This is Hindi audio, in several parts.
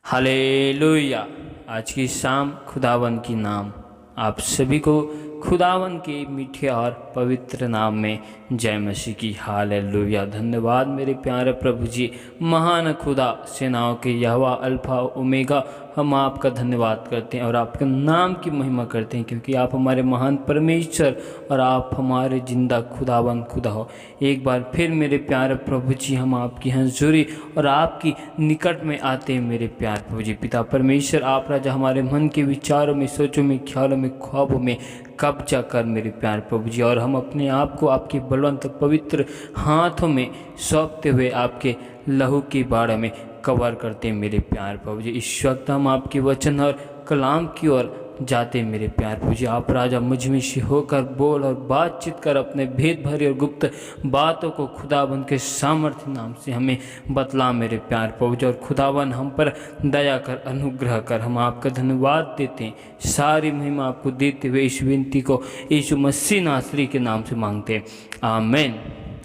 हालेलुया। आज की शाम खुदावन की नाम आप सभी को खुदावन के मीठे और पवित्र नाम में जय मसीह की। हालेलुया। धन्यवाद मेरे प्यारे प्रभु जी, महान खुदा सेनाओं के यहोवा अल्फा ओमेगा। हम आपका धन्यवाद करते हैं और आपके नाम की महिमा करते हैं, क्योंकि आप हमारे महान परमेश्वर और आप हमारे जिंदा खुदावन खुदा हो। एक बार फिर मेरे प्यारे प्रभु जी, हम आपकी हजूरी और आपकी निकट में आते हैं। मेरे प्यारे प्रभु जी, पिता परमेश्वर आप राजा हमारे मन के विचारों में, सोचों में, ख्यालों में, ख्वाबों में कब्जा कर मेरे प्यारे प्रभु जी, और हम अपने आप को आपके बलवंत पवित्र हाथों में सौंपते हुए आपके लहू की बाढ़ में कवर करते हैं मेरे प्यारे प्रभु जी। इस वक्त हम आपके वचन और कलाम की ओर जाते हैं मेरे प्यारे प्रभु जी। आप राजा मुझ में से होकर बोल और बातचीत कर अपने भेद भरी और गुप्त बातों को खुदावन के सामर्थ्य नाम से हमें बतला मेरे प्यारे प्रभु जी। और खुदावन हम पर दया कर, अनुग्रह कर। हम आपका धन्यवाद देते हैं, सारी महिमा आपको देते हुए इस विनती को यीशु मसीह नासरी के नाम से मांगते हैं, आमीन।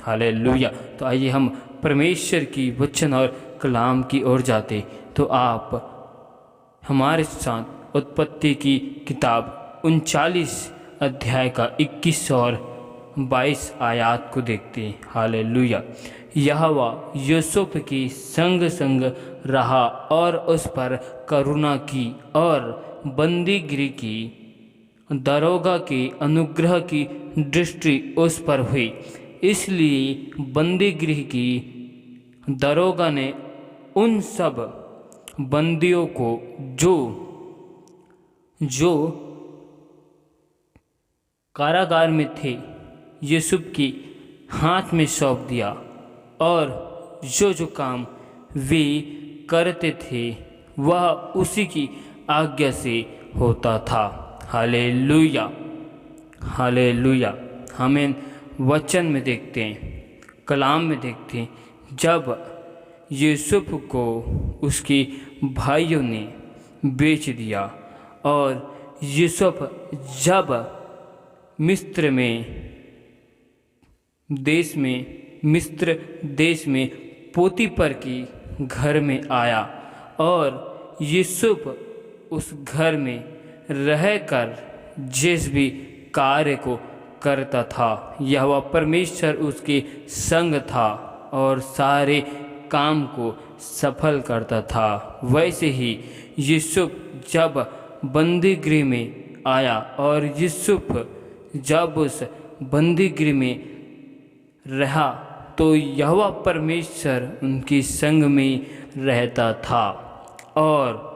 हालेलुया। तो आइए हम परमेश्वर की वचन और कलाम की ओर जाते। तो आप हमारे साथ उत्पत्ति की किताब 39 अध्याय का 21 और 22 आयात को देखते हैं। हालेलुया। यहोवा यूसुफ की संग संग रहा और उस पर करुणा की और बंदीगिरी की। दरोगा की अनुग्रह की दृष्टि उस पर हुई, इसलिए बंदीगृह की दरोगा ने उन सब बंदियों को जो कारागार में थे यूसुफ की हाथ में सौंप दिया, और जो काम वे करते थे वह उसी की आज्ञा से होता था। Hallelujah, hallelujah. हमें वचन में देखते हैं, कलाम में देखते हैं, जब यूसुफ को उसके भाइयों ने बेच दिया और यूसुफ जब मिस्र देश में पोतीपर की घर में आया, और यूसुफ उस घर में रहकर जिस भी कार्य को करता था यहोवा परमेश्वर उसके संग था और सारे काम को सफल करता था। वैसे ही यूसुफ जब बंदीगृह में आया, और यूसुफ जब उस बंदीगृह में रहा, तो यहोवा परमेश्वर उनके संग में रहता था, और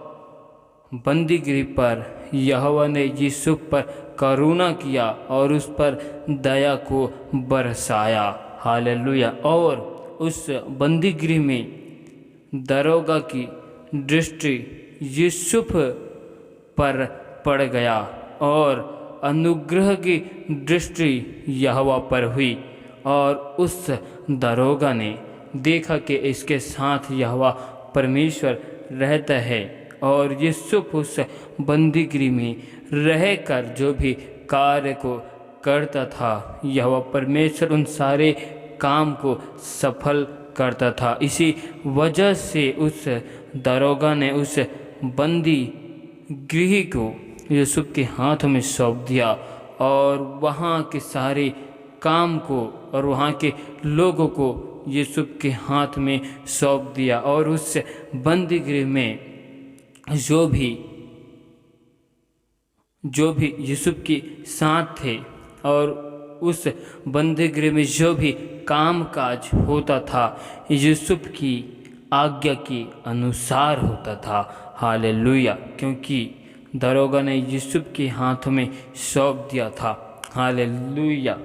बंदीगृह पर यहोवा ने यूसुफ पर करुणा किया और उस पर दया को बरसाया। हालेलुया। और उस बंदीगृह में दरोगा की दृष्टि यूसुफ पर पड़ गया, और अनुग्रह की दृष्टि यहोवा पर हुई, और उस दरोगा ने देखा कि इसके साथ यहोवा परमेश्वर रहता है, और यूसुफ उस बंदीगृह में रहकर जो भी कार्य को करता था यहोवा परमेश्वर उन सारे काम को सफल करता था। इसी वजह से उस दरोगा ने उस बंदी गृह को यूसुफ के हाथों में सौंप दिया, और वहाँ के सारे काम को और वहाँ के लोगों को यूसुफ के हाथ में सौंप दिया, और उस बंदी गृह में जो भी यूसुफ के साथ थे, और उस बंदीगृह में जो भी काम काज होता था यूसुफ की आज्ञा के अनुसार होता था। हालेलुया। क्योंकि दरोगा ने यूसुफ के हाथों में सौंप दिया था। Hallelujah,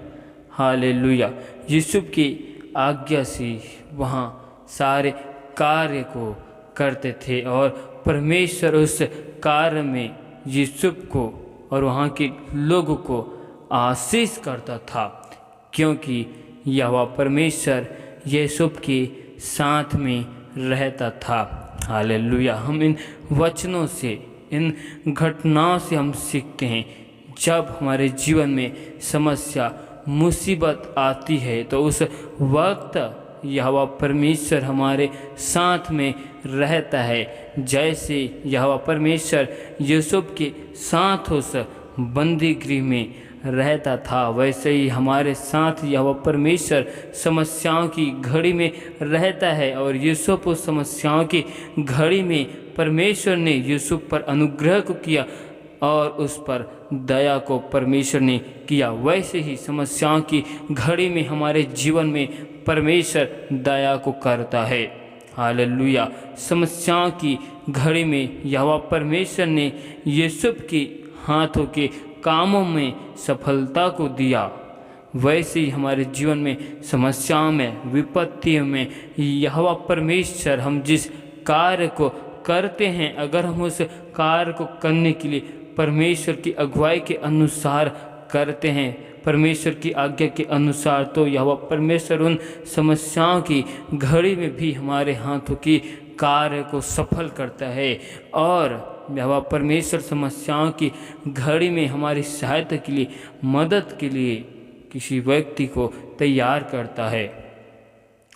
hallelujah. यूसुफ की आज्ञा से वहाँ सारे कार्य को करते थे, और परमेश्वर उस कार्य में यूसुफ को और वहाँ के लोगों को आशीष करता था, क्योंकि यहोवा परमेश्वर यूसुफ के साथ में रहता था। हालेलुया। हम इन वचनों से, इन घटनाओं से हम सीखते हैं, जब हमारे जीवन में समस्या मुसीबत आती है तो उस वक्त यहोवा परमेश्वर हमारे साथ में रहता है। जैसे यहोवा परमेश्वर यूसुफ के साथ उस बंदी गृह में रहता था, वैसे ही हमारे साथ यहोवा परमेश्वर समस्याओं की घड़ी में रहता है। और यूसुफ उस समस्याओं की घड़ी में परमेश्वर ने यूसुफ पर अनुग्रह को किया और उस पर दया को परमेश्वर ने किया। वैसे ही समस्याओं की घड़ी में हमारे जीवन में परमेश्वर दया को करता है। हालेलुया। समस्याओं की घड़ी में यहोवा परमेश्वर ने यूसुफ के हाथों के कामों में सफलता को दिया। वैसे ही हमारे जीवन में समस्याओं में, विपत्तियों में यहोवा परमेश्वर हम जिस कार्य को करते हैं, अगर हम उस कार्य को करने के लिए परमेश्वर की अगुवाई के अनुसार करते हैं, परमेश्वर की आज्ञा के अनुसार, तो यहोवा परमेश्वर उन समस्याओं की घड़ी में भी हमारे हाथों की कार्य को सफल करता है। और यहोवा परमेश्वर समस्याओं की घड़ी में हमारी सहायता के लिए, मदद के लिए किसी व्यक्ति को तैयार करता है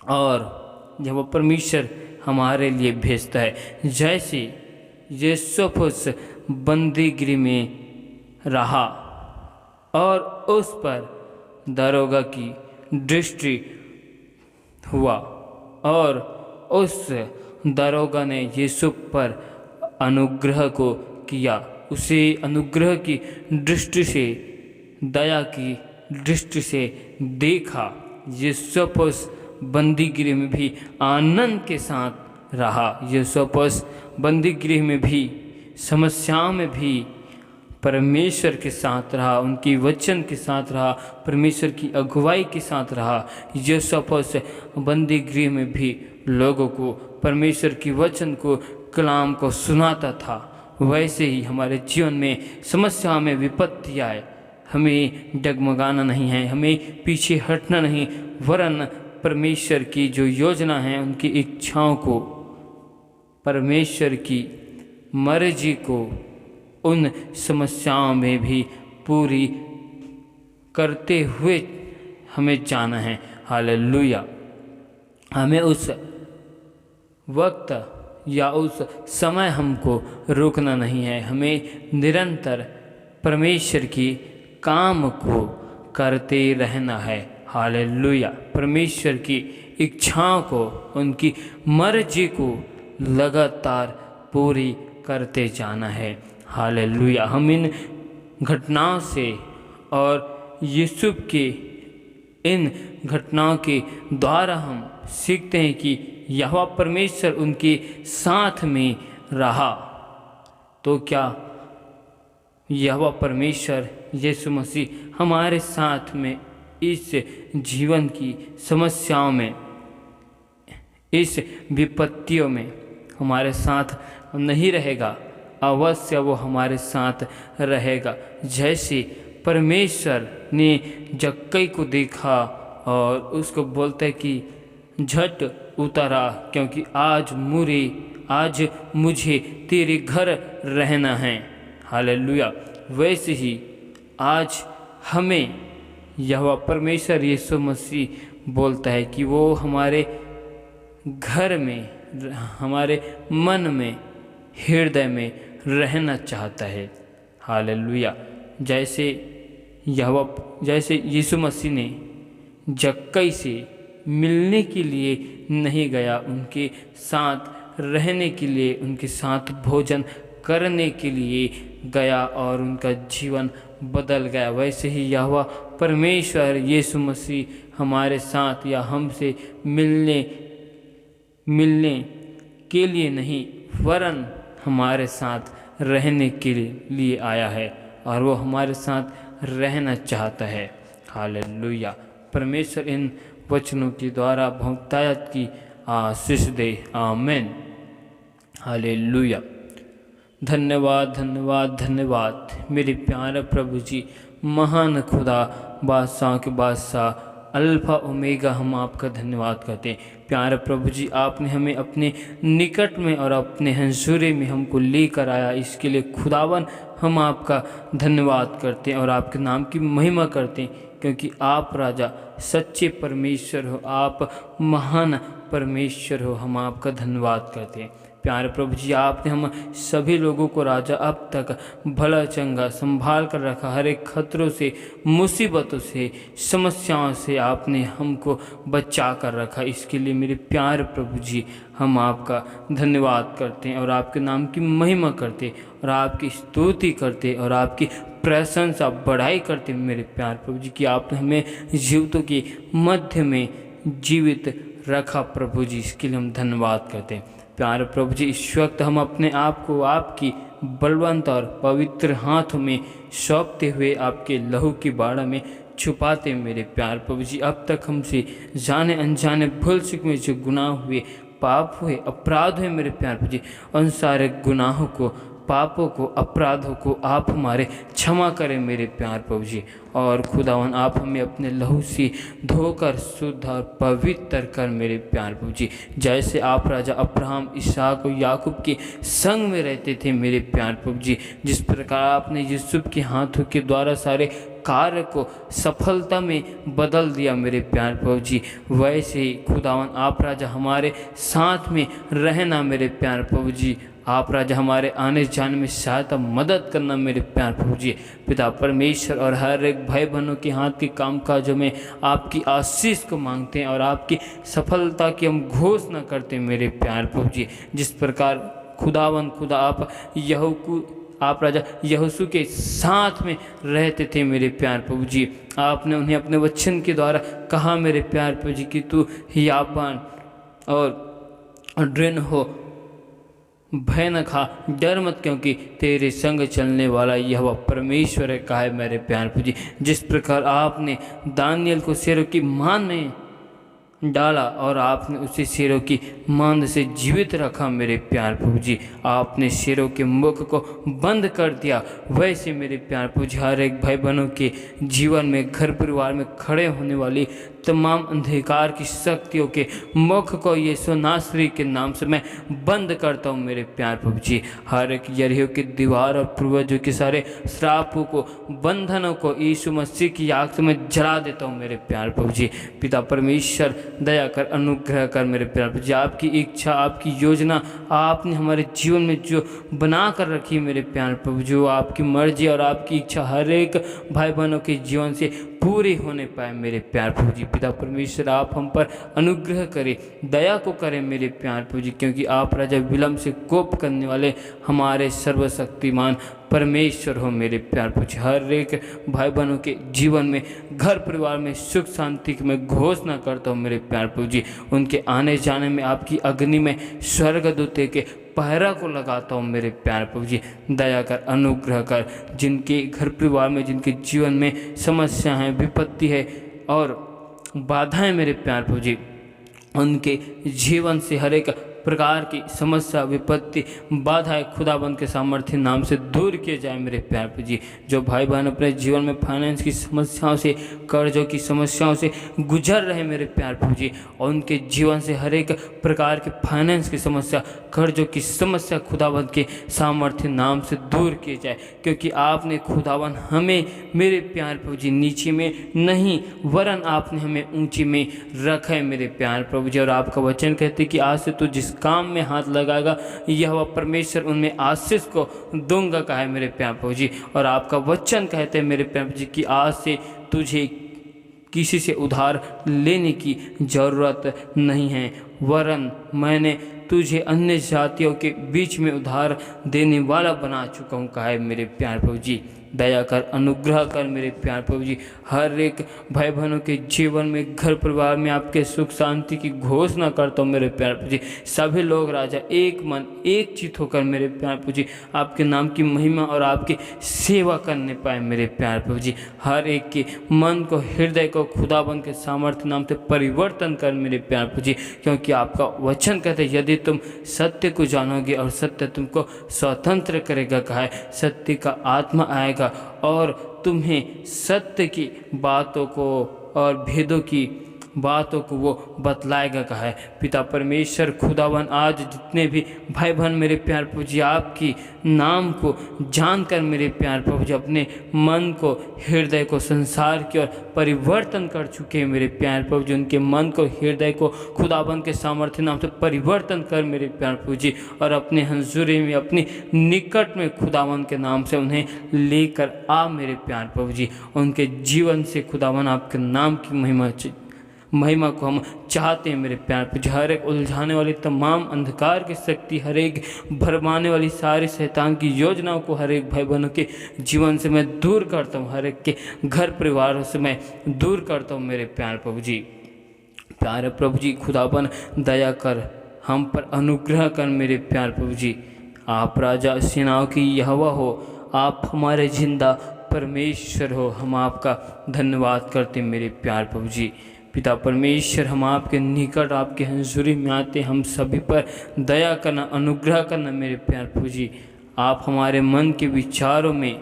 और यहोवा परमेश्वर हमारे लिए भेजता है। जैसे यूसुफ उस बंदी गृह में रहा और उस पर दरोगा की दृष्टि हुआ और उस दरोगा ने यूसुफ पर अनुग्रह को किया, उसे अनुग्रह की दृष्टि से, दया की दृष्टि से देखा। यूसुफ उस बंदी गृह में भी आनंद के साथ रहा। यूसुफ उस बंदी गृह में भी, समस्याओं में भी परमेश्वर के साथ रहा, उनकी वचन के साथ रहा, परमेश्वर की अगुवाई के साथ रहा। यूसुफ उस बंदी गृह में भी लोगों को परमेश्वर की वचन को, कलाम को सुनाता था। वैसे ही हमारे जीवन में समस्या में विपत्ति आए, हमें डगमगाना नहीं है, हमें पीछे हटना नहीं, वरन परमेश्वर की जो योजना है, उनकी इच्छाओं को, परमेश्वर की मर्जी को उन समस्याओं में भी पूरी करते हुए हमें जाना है। हालेलुया। हमें उस वक्त या उस समय हमको रुकना नहीं है, हमें निरंतर परमेश्वर की काम को करते रहना है। हालेलुया। परमेश्वर की इच्छाओं को, उनकी मर्जी को लगातार पूरी करते जाना है। हालेलुया। हम इन घटनाओं से और यूसुफ के इन घटनाओं के द्वारा हम सीखते हैं कि यहोवा परमेश्वर उनके साथ में रहा। तो क्या यहोवा परमेश्वर यीशु मसीह हमारे साथ में इस जीवन की समस्याओं में, इस विपत्तियों में हमारे साथ नहीं रहेगा? अवश्य वो हमारे साथ रहेगा। जैसे परमेश्वर ने जक्कई को देखा और उसको बोलता है कि झट उतरा, क्योंकि आज मुझे तेरे घर रहना है। हालेलुया। वैसे ही आज हमें यहोवा परमेश्वर यीशु मसीह बोलता है कि वो हमारे घर में, हमारे मन में, हृदय में रहना चाहता है। हालेलुया। जैसे यीशु मसीह ने जक्कई से मिलने के लिए नहीं गया, उनके साथ रहने के लिए, उनके साथ भोजन करने के लिए गया और उनका जीवन बदल गया। वैसे ही यहोवा परमेश्वर यीशु मसीह हमारे साथ या हमसे मिलने के लिए नहीं, वरन हमारे साथ रहने के लिए आया है और वो हमारे साथ रहना चाहता है। हालेलुया। परमेश्वर इन वचनों के द्वारा बहुतायत की आशीष दे। आमीन। हालेलुया। धन्यवाद, धन्यवाद, धन्यवाद मेरे प्यारे प्रभु जी, महान खुदा, बादशाह के बादशाह, अल्फा ओमेगा हम आपका धन्यवाद करते हैं। प्यारे प्रभु जी, आपने हमें अपने निकट में और अपने हंसूरे में हमको लेकर आया, इसके लिए खुदावन हम आपका धन्यवाद करते हैं और आपके नाम की महिमा करते हैं, क्योंकि आप राजा सच्चे परमेश्वर हो, आप महान परमेश्वर हो। हम आपका धन्यवाद करते हैं। प्यारे प्रभु जी, आपने हम सभी लोगों को राजा अब तक भला चंगा संभाल कर रखा। हर एक खतरों से, मुसीबतों से, समस्याओं से आपने हमको बचा कर रखा। इसके लिए मेरे प्यारे प्रभु जी हम आपका धन्यवाद करते हैं और आपके नाम की महिमा करते और आपकी स्तुति करते और आपकी प्रशंसा बढ़ाई करते मेरे प्यारे प्रभु जी, कि आपने हमें जीवितों के मध्य में जीवित रखा। प्रभु जी, इसके लिए हम धन्यवाद करते हैं। प्यारे प्रभु जी, इस वक्त हम अपने आप को आपकी बलवंत और पवित्र हाथों में सौंपते हुए आपके लहू की बाड़ा में छुपाते मेरे प्यारे प्रभु जी। अब तक हमसे जाने अनजाने भूल चूक में जो गुनाह हुए, पाप हुए, अपराध हुए मेरे प्यारे प्रभु जी, उन सारे गुनाहों को, पापों को, अपराधों को आप हमारे क्षमा करें मेरे प्यार प्रभु जी। और खुदावन आप हमें अपने लहू से धोकर शुद्ध और पवित्र कर मेरे प्यार प्रभु जी। जैसे आप राजा अब्राहम, इसहाक और याकूब के संग में रहते थे मेरे प्यार प्रभु जी, जिस प्रकार आपने यूसुफ के हाथों के द्वारा सारे कार्य को सफलता में बदल दिया मेरे प्यार प्रभु जी, वैसे ही खुदावन आप राजा हमारे साथ में रहना मेरे प्यार प्रभु जी। आप राजा हमारे आने जाने में सहायता मदद करना मेरे प्यार प्रभु जी। पिता परमेश्वर, और हर एक भाई बहनों के हाथ के कामकाजों में आपकी आशीष को मांगते हैं और आपकी सफलता की हम घोषणा करते हैं मेरे प्यार प्रभु जी। जिस प्रकार खुदावन खुदा आप राजा यहोशू के साथ में रहते थे मेरे प्यार प्रभु जी, आपने उन्हें अपने वचन के द्वारा कहा मेरे प्यार प्रभु जी कि तू हियाबान और दृढ़ हो, भय न खा, डर मत, क्योंकि तेरे संग चलने वाला यह परमेश्वर है, कहा है मेरे प्यार प्रभु जी। जिस प्रकार आपने दानियल को शेरों की मान में डाला और आपने उसे शेरों की मांद से जीवित रखा मेरे प्यार प्रभु जी, आपने शेरों के मुख को बंद कर दिया, वैसे मेरे प्यार प्रभु जी हर एक भाई बहनों के जीवन में, घर परिवार में खड़े होने वाली तमाम अंधकार की शक्तियों के मुख को यीशु नासरी के नाम से मैं बंद करता हूँ मेरे प्यार प्रभु जी। हर एक यरीहो की दीवार और पूर्वजों के सारे श्रापों को, बंधनों को यीशु मसीह की आग से मैं जला देता हूँ मेरे प्यार प्रभु जी। पिता परमेश्वर दया कर, अनुग्रह कर मेरे प्यार प्रभु जी। आपकी इच्छा, आपकी योजना आपने हमारे जीवन में जो बना कर रखी मेरे प्यार प्रभु, जो आपकी मर्जी और आपकी इच्छा हर एक भाई बहनों के जीवन से पूरी होने पाए मेरे प्यार प्रभु जी। पिता परमेश्वर आप हम पर अनुग्रह करें, दया को करें मेरे प्यार प्रभु जी, क्योंकि आप राजा विलम्ब से कोप करने वाले हमारे सर्वशक्तिमान परमेश्वर हो मेरे प्यार प्रभु जी। हर एक भाई बहनों के जीवन में, घर परिवार में सुख शांति की मैं घोषणा करता हूँ मेरे प्यार प्रभु जी। उनके आने जाने में आपकी अग्नि में स्वर्गदूत के पहरा को लगाता हूँ मेरे प्यार प्रभु जी। दया कर, अनुग्रह कर, जिनके घर परिवार में, जिनके जीवन में समस्या है, विपत्ति है और बाधाएं मेरे प्यार प्रभु जी, उनके जीवन से हर एक प्रकार की समस्या, विपत्ति, बाधाएं खुदाबंद के सामर्थ्य नाम से दूर किए जाए मेरे प्यार प्रभु जी। जो भाई बहन अपने जीवन में फाइनेंस की समस्याओं से, कर्जों की समस्याओं से गुजर रहे मेरे प्यार प्रभु जी, और उनके जीवन से हर एक प्रकार के फाइनेंस की समस्या, कर्जों की समस्या खुदाबंद के सामर्थ्य नाम से दूर किए जाए, क्योंकि आपने खुदाबंद हमें मेरे प्यार प्रभु जी नीचे में नहीं, वरन आपने हमें ऊंची में रखा है मेरे प्यार प्रभु जी। और आपका वचन कहते कि आज से तू जिस काम में हाथ लगाएगा यहोवा परमेश्वर उनमें आशीष को दूंगा, कहा है मेरे प्यार प्रभु जी। और आपका वचन कहते हैं मेरे प्यार प्रभु जी कि आज से तुझे किसी से उधार लेने की जरूरत नहीं है, वरन मैंने तुझे अन्य जातियों के बीच में उधार देने वाला बना चुका हूँ, कहा है मेरे प्यार प्रभु जी। दया कर, अनुग्रह कर मेरे प्यार प्रभु जी। हर एक भाई बहनों के जीवन में, घर परिवार में आपके सुख शांति की घोषणा करता हूँ मेरे प्यार प्रभु जी। सभी लोग राजा एक मन एक चित होकर मेरे प्यार प्रभु जी आपके नाम की महिमा और आपकी सेवा करने पाए मेरे प्यार प्रभु जी। हर एक के मन को, हृदय को खुदाबंद के सामर्थ्य नाम से परिवर्तन कर मेरे प्यार प्रभु जी, क्योंकि आपका वचन कहते यदि तुम सत्य को जानोगे और सत्य तुमको स्वतंत्र करेगा, कहा है सत्य का आत्मा आएगा और तुम्हें सत्य की बातों को और भेदों की बातों को वो बतलाएगा कहा है। पिता परमेश्वर खुदावन आज जितने भी भाई बहन मेरे प्यार प्रभु जी आपकी नाम को जानकर मेरे प्यार प्रभु जी अपने मन को, हृदय को, संसार की ओर परिवर्तन कर चुके हैं मेरे प्यार प्रभु जी, उनके मन को, हृदय को खुदावन के सामर्थ्य नाम से परिवर्तन कर मेरे प्यार प्रभु जी, और अपने हंजूरे में, अपने निकट में खुदावन के नाम से उन्हें लेकर आ मेरे प्यार प्रभु जी। उनके जीवन से खुदावन आपके नाम की महिमा को हम चाहते हैं मेरे प्यार प्रभु जी। हर एक उलझाने वाली तमाम अंधकार की शक्ति, हर एक भरमाने वाली सारी शैतान की योजनाओं को हर एक भाई बहनों के जीवन से मैं दूर करता हूँ, हर एक के घर परिवारों से मैं दूर करता हूँ मेरे प्यार प्रभु जी। प्यारे प्रभु जी खुदावन दया कर, हम पर अनुग्रह कर मेरे प्यार प्रभु जी। आप राजा सेनाओं की यहोवा हो, आप हमारे जिंदा परमेश्वर हो। हम आपका धन्यवाद करते मेरे प्यार प्रभु जी। पिता परमेश्वर, हम आपके निकट, आपके हंजूरी में आते, हम सभी पर दया करना, अनुग्रह करना मेरे प्यार प्रभु जी। आप हमारे मन के विचारों में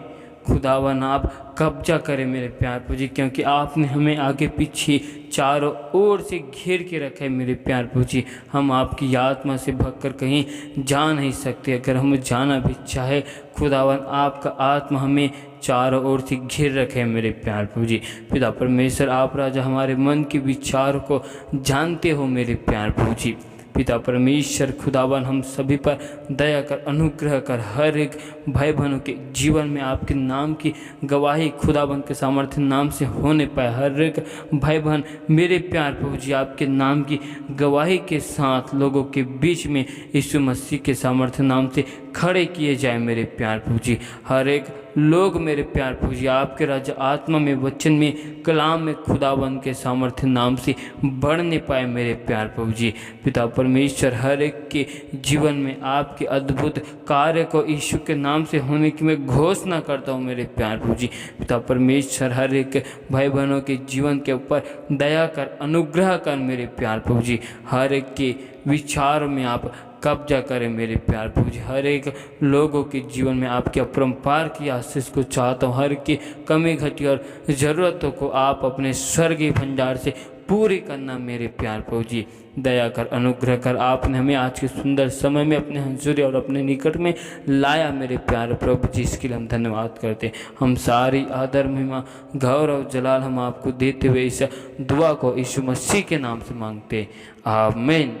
खुदावन आप कब्जा करें मेरे प्यार प्रभु जी, क्योंकि आपने हमें आगे पीछे चारों ओर से घेर के रखा है मेरे प्यार प्रभु जी। हम आपकी आत्मा से भगकर कहीं जा नहीं सकते। अगर हम जाना भी चाहे खुदावन, आपका आत्मा हमें चारों ओर से घेर रखे मेरे प्यार प्रभु जी। पिता परमेश्वर, आप राजा हमारे मन के विचार को जानते हो मेरे प्यार प्रभु जी। पिता परमेश्वर खुदावन, हम सभी पर दया कर, अनुग्रह कर, हर एक भाई बहनों के जीवन में आपके नाम की गवाही खुदावन के सामर्थ्य नाम से होने पाए। हर एक भाई बहन मेरे प्यार प्रभु जी आपके नाम की गवाही के साथ लोगों के बीच में यीशु मसीह के सामर्थ्य नाम से खड़े किए जाए मेरे प्यार प्रभु जी। हर एक लोग मेरे प्यार प्रभु जी आपके राजा आत्मा में, वचन में, कलाम में खुदावन के सामर्थ्य नाम से बढ़ने पाए मेरे प्यार प्रभु जी। पिता परमेश्वर, हर एक के जीवन में आपके अद्भुत कार्य को यीशु के नाम से होने की मैं घोषणा करता हूँ मेरे प्यार प्रभु जी। पिता परमेश्वर, हर एक भाई बहनों के जीवन के ऊपर दया कर, अनुग्रह कर मेरे प्यार प्रभु जी। हर एक के विचार में आप कब्जा करें मेरे प्यार प्रभु जी। हर एक लोगों के जीवन में आपके अपरंपार की आशीष को चाहता हूँ। हर की कमी घटी और ज़रूरतों को आप अपने स्वर्गीय भंडार से पूरी करना मेरे प्यार प्रभु जी। दया कर, अनुग्रह कर। आपने हमें आज के सुंदर समय में अपने हंजूरी और अपने निकट में लाया मेरे प्यार प्रभु जी, इसके लिए हम धन्यवाद करते हैं। हम सारी आदर, महिमा, गौरव, जलाल हम आपको देते हुए इस दुआ को यीशु मसीह के नाम से मांगते, आमीन।